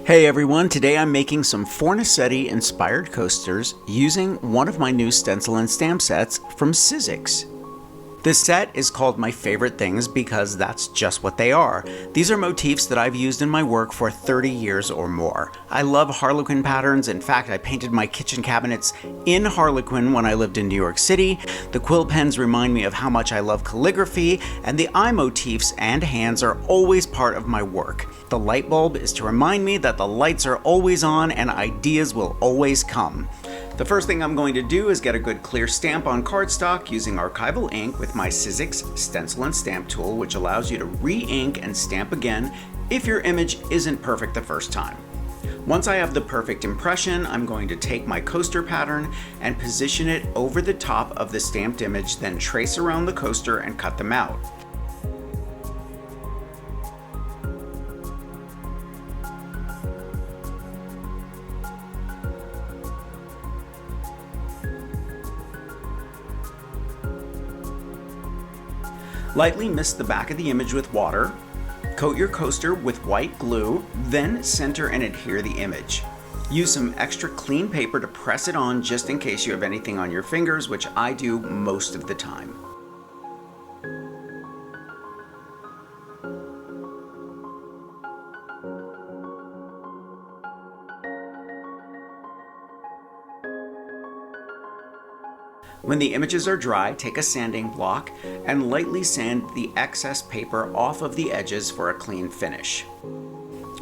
Hey everyone, today I'm making some Fornasetti inspired coasters using one of my new stencil and stamp sets from Sizzix. This set is called My Favorite Things because that's just what they are. These are motifs that I've used in my work for 30 years or more. I love Harlequin patterns. In fact, I painted my kitchen cabinets in Harlequin when I lived in New York City. The quill pens remind me of how much I love calligraphy, and the eye motifs and hands are always part of my work. The light bulb is to remind me that the lights are always on and ideas will always come. The first thing I'm going to do is get a good clear stamp on cardstock using archival ink with my Sizzix stencil and stamp tool, which allows you to re-ink and stamp again if your image isn't perfect the first time. Once I have the perfect impression, I'm going to take my coaster pattern and position it over the top of the stamped image, then trace around the coaster and cut them out. Lightly mist the back of the image with water, coat your coaster with white glue, then center and adhere the image. Use some extra clean paper to press it on just in case you have anything on your fingers, which I do most of the time. When the images are dry, take a sanding block and lightly sand the excess paper off of the edges for a clean finish.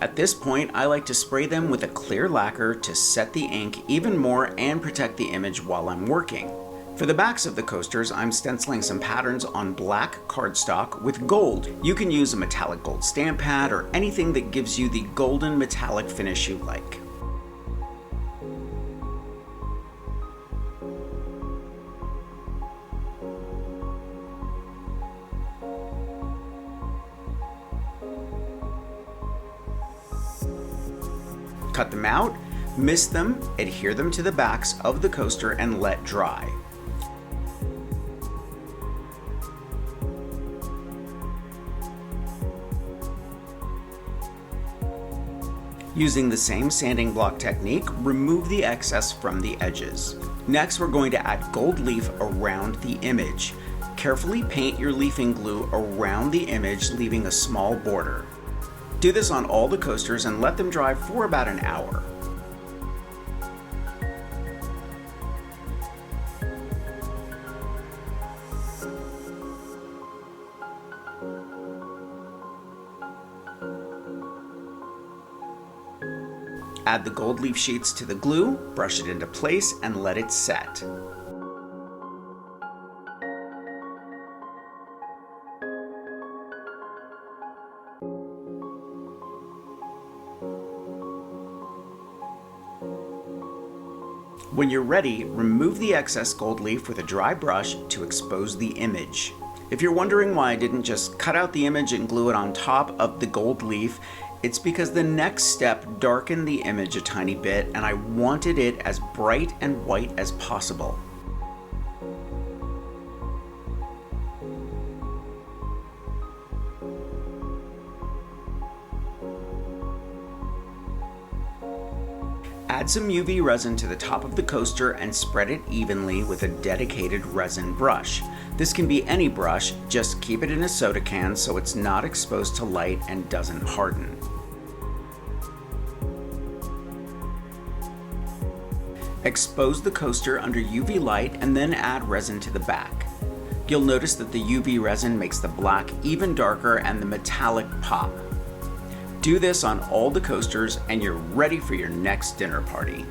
At this point, I like to spray them with a clear lacquer to set the ink even more and protect the image while I'm working. For the backs of the coasters, I'm stenciling some patterns on black cardstock with gold. You can use a metallic gold stamp pad or anything that gives you the golden metallic finish you like. Cut them out, mist them, adhere them to the backs of the coaster and let dry. Using the same sanding block technique, remove the excess from the edges. Next, we're going to add gold leaf around the image. Carefully paint your leafing glue around the image, leaving a small border. Do this on all the coasters and let them dry for about an hour. Add the gold leaf sheets to the glue, brush it into place, and let it set. When you're ready, remove the excess gold leaf with a dry brush to expose the image. If you're wondering why I didn't just cut out the image and glue it on top of the gold leaf, it's because the next step darkened the image a tiny bit and I wanted it as bright and white as possible. Add some UV resin to the top of the coaster and spread it evenly with a dedicated resin brush. This can be any brush, just keep it in a soda can so it's not exposed to light and doesn't harden. Expose the coaster under UV light and then add resin to the back. You'll notice that the UV resin makes the black even darker and the metallic pop. Do this on all the coasters and you're ready for your next dinner party.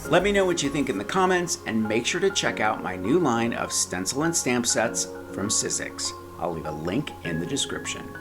Let me know what you think in the comments and make sure to check out my new line of stencil and stamp sets from Sizzix. I'll leave a link in the description.